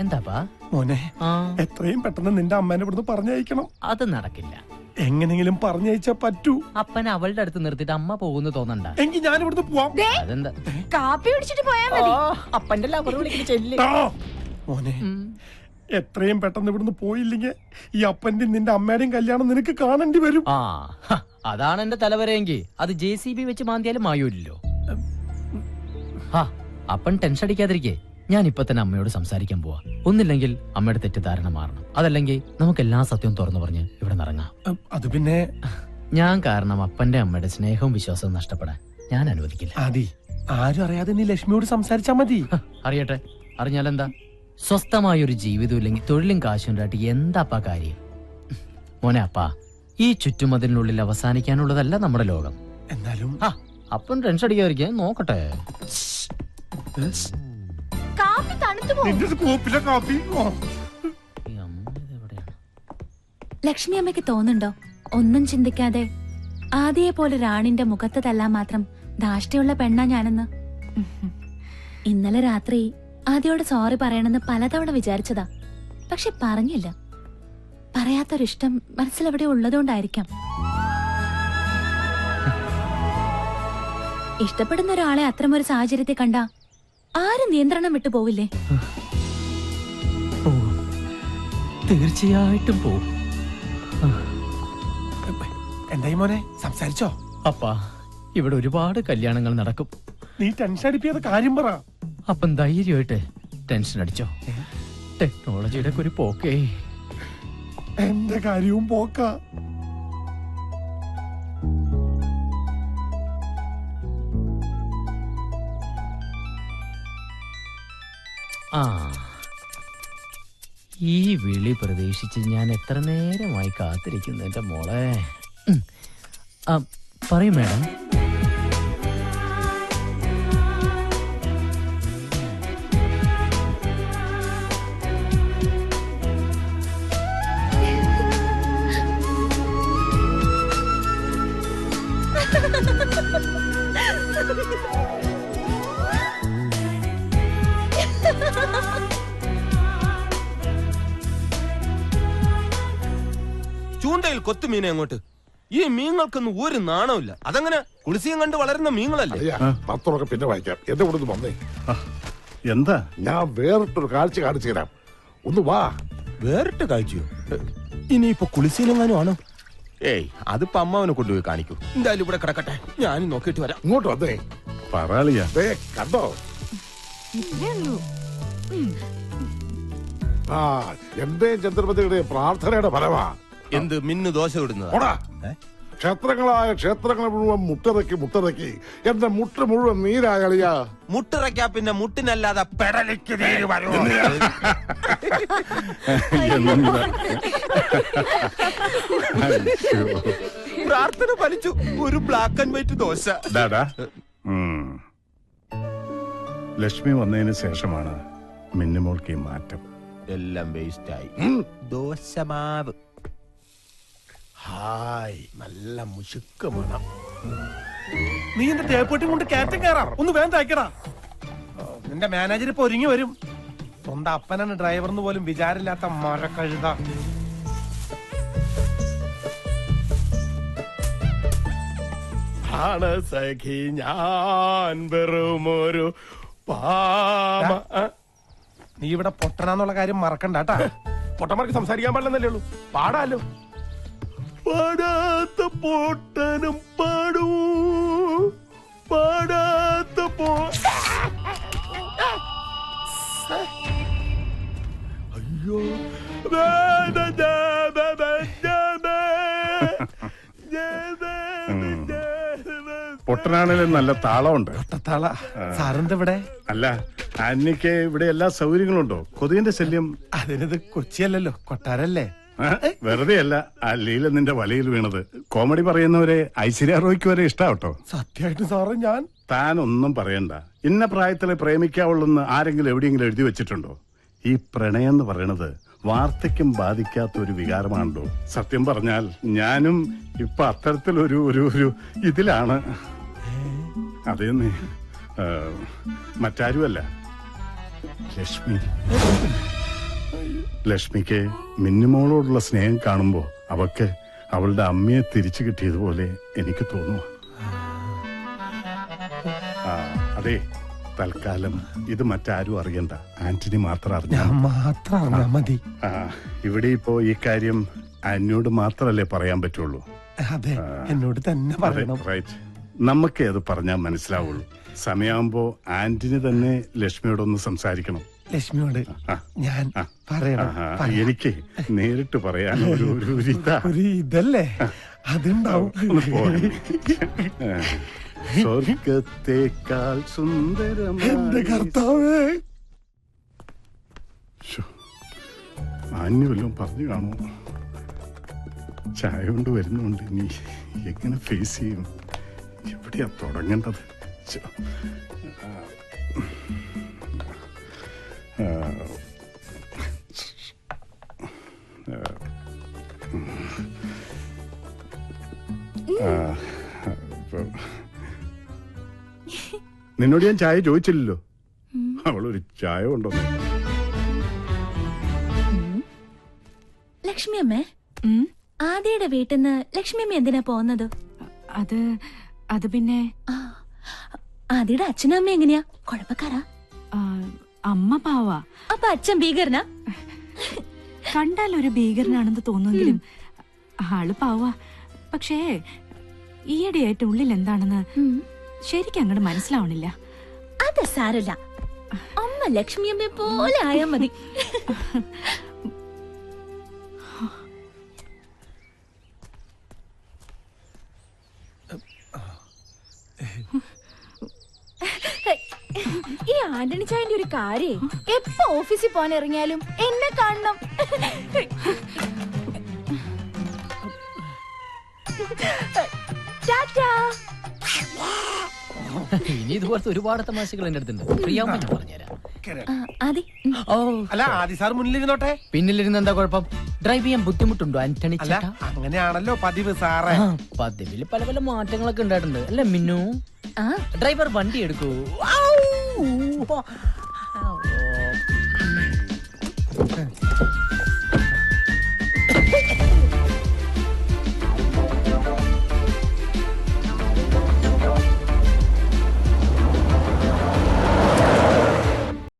എന്താപ്പാ മോനെ, എത്രയും പെട്ടെന്ന് നിന്റെ അമ്മേനെ ഇവിടുന്ന് പറഞ്ഞയക്കണം. അത് നടക്കില്ല. എങ്ങനെങ്കിലും പറഞ്ഞയച്ചാ പറ്റൂ. അപ്പൻ അവളുടെ അടുത്ത് നിർത്തിട്ട് അമ്മ പോകുന്നു തോന്നണ്ട. എങ്കിൽ ഞാൻ ഇവിടുന്ന് പോവാം. അതെന്താ? കാപ്പി കുടിച്ചിട്ട് പോയാ മതി. അപ്പന്റെ ലവർ വിളിക്കുന്ന ചെല്ലി. മോനെ, എത്രയും പെട്ടെന്ന് ഇവിടുന്ന് പോയില്ലെങ്കിൽ ഈ അപ്പന്റെയും നിന്റെ അമ്മയുടെയും കല്യാണം നിനക്ക് കാണേണ്ടി വരും. അതാണ് എന്റെ തലവരെങ്കിൽ അത് JCB വെച്ച് മാന്തിയാലും മായൂല്ലോ. അപ്പൻ ടെൻഷൻ അടിക്കാതിരിക്കേ. ഞാൻ ഇപ്പൊ തന്നെ അമ്മയോട് സംസാരിക്കാൻ പോവാ. ഒന്നില്ലെങ്കിൽ അമ്മയുടെ തെറ്റിദ്ധാരണ മാറണം, അതല്ലെങ്കിൽ നമുക്ക് എല്ലാ സത്യവും തുറന്നു പറഞ്ഞ് ഇവിടെ നിറങ്ങാം. അത് പിന്നെ ഞാൻ കാരണം അപ്പന്റെ അമ്മയുടെ സ്നേഹവും വിശ്വാസവും നഷ്ടപ്പെടാൻ ഞാൻ അനുവദിക്കില്ല. ആരും അറിയാതെ നീ ലക്ഷ്മിയോട് സംസാരിച്ചാ മതി. അറിയട്ടെ, അറിഞ്ഞാലെന്താ? സ്വസ്ഥമായൊരു ജീവിതം ഇല്ലെങ്കിൽ തൊഴിലും കാശും ഉണ്ടായിട്ട് എന്താപ്പാ കാര്യം? മോനെ അപ്പാ, ഈ ചുറ്റുമതിനുള്ളിൽ അവസാനിക്കാനുള്ളതല്ല നമ്മുടെ ലോകം. എന്നാലും അപ്പം ടെൻഷൻ അടിക്കാതിരിക്കാൻ നോക്കട്ടെ. കാപ്പി തണുത്തു പോകും. ലക്ഷ്മി അമ്മയ്ക്ക് തോന്നുന്നുണ്ടോ ഒന്നും ചിന്തിക്കാതെ ആദ്യയെ പോലെ റാണിന്റെ മുഖത്ത് തല്ലാൻ മാത്രം ധാഷ്ട്യമുള്ള പെണ്ണാ ഞാനെന്ന്? ഇന്നലെ രാത്രി ആദ്യയോട് സോറി പറയണമെന്ന് പലതവണ വിചാരിച്ചതാ, പക്ഷെ പറഞ്ഞില്ല. പറയാത്തൊരിഷ്ടം മനസ്സിലെവിടെ ഉള്ളതുകൊണ്ടായിരിക്കാം. ഇഷ്ടപ്പെടുന്ന ഒരാളെ അത്തരമൊരു സാഹചര്യത്തെ കണ്ട ആരും നിയന്ത്രണം വിട്ടു പോവില്ലേ? തീർച്ചയായിട്ടും പോവും. എന്തായി മോനെ, സംസാരിച്ചോ? അപ്പാ, ഇവിടെ ഒരുപാട് കല്യാണങ്ങൾ നടക്കും. നീ ടെൻഷൻ അടിപ്പിയാതെ കാര്യം പറ. അപ്പം ധൈര്യമായിട്ട് ടെൻഷൻ അടിച്ചോ. ടെക്നോളജിയുടെ ഒരു പോക്കേ. എന്റെ കാര്യവും പോക്ക. ഈ വിളി പ്രതീക്ഷിച്ച് ഞാൻ എത്ര നേരമായി കാത്തിരിക്കുന്നു എന്റെ മോളെ. പറയൂ മാഡം. ചൂണ്ടയിൽ കൊത്തുമീനെ അങ്ങോട്ട്. ഈ മീങ്ങൾക്കൊന്നും ഒരു നാണമില്ല. അതങ്ങനെ കുളിസിയും കണ്ട് വളരുന്ന മീങ്ങളല്ലേ? പത്രമൊക്കെ പിന്നെ വായിക്കാം. എന്റെ കൂടെ വന്നേ. എന്താ? ഞാൻ വേറിട്ടൊരു കാഴ്ച കാണിച്ചു തരാം. ഒന്ന് വാ. വേറിട്ട് കാഴ്ചയോ? ഇനിയിപ്പോ കുളിസിയിലെങ്ങാനും ആണോ? ഏയ്, അതിപ്പോ അമ്മാവനെ കൊണ്ടുപോയി കാണിക്കൂ. എന്തായാലും ഇവിടെ കിടക്കട്ടെ, ഞാൻ നോക്കിയിട്ട് വരാം. ഇങ്ങോട്ട് വന്നേ. പറയാളിയാ കണ്ടോ? എന്റെ ചന്ദ്രപതിയുടെ പ്രാർത്ഥനയുടെ ഫലമാ. എന്ത് മിന്നു ദോശ ഇടുന്നത്? ക്ഷേത്രങ്ങളായ ക്ഷേത്രങ്ങൾ മുഴുവൻ മുട്ടിറക്കി എന്റെ മുട്ട് മുഴുവൻ നീരാകളിയാ. മുട്ടിറക്കാ പിന്നെ മുട്ടിനല്ലാതെ പെടലിക്ക് നീര് വരും. പ്രാർത്ഥന ഫലിച്ചു. ഒരു black and white dosa. Lakshmi വന്നതിന് ശേഷമാണ് മിന്നുമോൾക്ക് ഈ മാറ്റം. എല്ലാം വേസ്റ്റായി. ദോശമാവ്. ഹായ്, നല്ല മുശുക്ക് മണം. നീ എന്റെ തേപ്പൊട്ടി കൊണ്ട് കയറ്റം കയറാം. ഒന്ന് വേഗം തയ്ക്കടാ. നിന്റെ മാനേജർ ഇപ്പൊ ഒരുങ്ങി വരും. സ്വന്തം അപ്പനാണ് ഡ്രൈവർന്ന് പോലും വിചാരമില്ലാത്ത മരക്കഴുത. ആണ് സഖി ഞാൻ വെറുമൊരു പാമ. നീ ഇവിടെ പൊട്ടനാന്നുള്ള കാര്യം മറക്കണ്ടാട്ടാ. പൊട്ടന്മാർക്ക് സംസാരിക്കാൻ പാടില്ലെന്നല്ലേ ഉള്ളൂ, പാടാലോ. പാടാത്ത പൊട്ടനും പാടൂ, പാടാത്ത അയ്യോ പൊട്ടനാണേലും നല്ല താളമുണ്ട്. സാറെന്തിവിടെ? അല്ല, അന്നിക്ക് ഇവിടെ എല്ലാ സൗകര്യങ്ങളും ഉണ്ടോ? കൊതുകിന്റെ ശല്യം? അതിനത് കൊച്ചിയല്ലല്ലോ, കൊട്ടാരല്ലേ. വെറുതെ അല്ല ആ ലീല നിന്റെ വലയിൽ വീണത്. കോമഡി പറയുന്നവരെ ഐശ്വര്യ റോയ്ക്ക് വരെ ഇഷ്ടാവട്ടോ. സത്യമായിട്ട് സാറേ, ഞാൻ താനൊന്നും പറയണ്ട. ഇന്ന പ്രായത്തില് പ്രേമിക്കാവുള്ളെന്ന് ആരെങ്കിലും എവിടെയെങ്കിലും എഴുതി വെച്ചിട്ടുണ്ടോ? ഈ പ്രണയം എന്ന് പറയണത് വാർദ്ധക്യം ബാധിക്കാത്ത ഒരു വികാരമാണല്ലോ. സത്യം പറഞ്ഞാൽ ഞാനും ഇപ്പൊ അത്തരത്തിലൊരു ഇതിലാണ്. അതേന്ന് മറ്റാരുമല്ല, ലക്ഷ്മി. ലക്ഷ്മിക്ക് മിന്നുമോളോടുള്ള സ്നേഹം കാണുമ്പോ അവക്ക് അവളുടെ അമ്മയെ തിരിച്ചു കിട്ടിയതുപോലെ എനിക്ക് തോന്നുന്നു. അതെ, തൽക്കാലം ഇത് മറ്റാരും അറിയണ്ട, ആന്റണി മാത്രം അറിഞ്ഞാൽ മാത്രം അറിഞ്ഞാ മതി. ഇവിടെ ഇപ്പോ ഈ കാര്യം എന്നോട് മാത്രല്ലേ പറയാൻ പറ്റുള്ളൂ. അതെ, എന്നോട് തന്നെ പറയണം. റൈറ്റ്, നമുക്ക് അത് പറഞ്ഞാൽ മനസ്സിലാവുള്ളൂ. സമയമാകുമ്പോ ആന്റണി തന്നെ ലക്ഷ്മിയോടൊന്ന് സംസാരിക്കണം. ലക്ഷ്മിയോട് ഞാൻ പറയണം. എനിക്ക് നേരിട്ട് പറയാൻ ഒരു ഇതല്ലേ അതുണ്ടാവും. സ്വർഗത്തേക്കാൾ സുന്ദരമായ എന്റെ കർത്താവേ, ആന്യ വല്ലതും പറഞ്ഞു കാണുമോ? ചായ കൊണ്ട് വരുന്നുണ്ട്, ഇനി എങ്ങനെ ഫേസ് ചെയ്യും? എവിടെയാ തുടങ്ങേണ്ടത്? നിന്നോട് ഞാൻ ചായ ചോദിച്ചില്ലല്ലോ. അവളൊരു ചായ കൊണ്ടുവന്നു. ലക്ഷ്മി അമ്മേ, ആദിയുടെ വീട്ടിൽ നിന്ന് ലക്ഷ്മി അമ്മ എന്തിനാ പോകുന്നത്? അത് പിന്നെ ആദിയുടെ അച്ഛനും അമ്മ എങ്ങനെയാ? കുഴപ്പക്കാരാ? അമ്മ പാവാ. അപ്പൊ അച്ഛൻ ഭീകരനാ? കണ്ടാൽ ഒരു ഭീകരനാണെന്ന് തോന്നുമെങ്കിലും ആള് പാവാ. പക്ഷേ ഈയിടെയായിട്ട് ഉള്ളിൽ എന്താണെന്ന് ശരിക്കും അങ്ങോട്ട് മനസ്സിലാവണില്ല. അത് സാരല്ല, അമ്മ ലക്ഷ്മി അമ്മയെ പോലെ ആയാ മതി. ഈ ആന്റണി ചായന്റെ ഒരു കാര്യേ, എപ്പോ ഓഫീസിൽ പോകാൻ ഇറങ്ങിയാലും എന്നെ കാണണം. ഇനി ഇതുപോലത്തെ ഒരുപാട് തമാശകൾ എന്റെ അടുത്തുണ്ട്. ഫ്രീയാവുമ്പോ ഞാൻ പറഞ്ഞുതരാം. ആദി, അല്ല, ആദി സാർ മുന്നിലിരുന്നോട്ടെ. പിന്നിലിരുന്ന് എന്താ കുഴപ്പം? ഡ്രൈവ് ചെയ്യാൻ ബുദ്ധിമുട്ടുണ്ടോ ആന്റണി അല്ല, ചേട്ടാ? അങ്ങനെയാണല്ലോ പതിവ് സാറേ. പതിവിൽ പല പല മാറ്റങ്ങളൊക്കെ ഉണ്ടായിട്ടുണ്ട് അല്ലെ മിന്നു? ഡ്രൈവർ വണ്ടി എടുക്കൂ.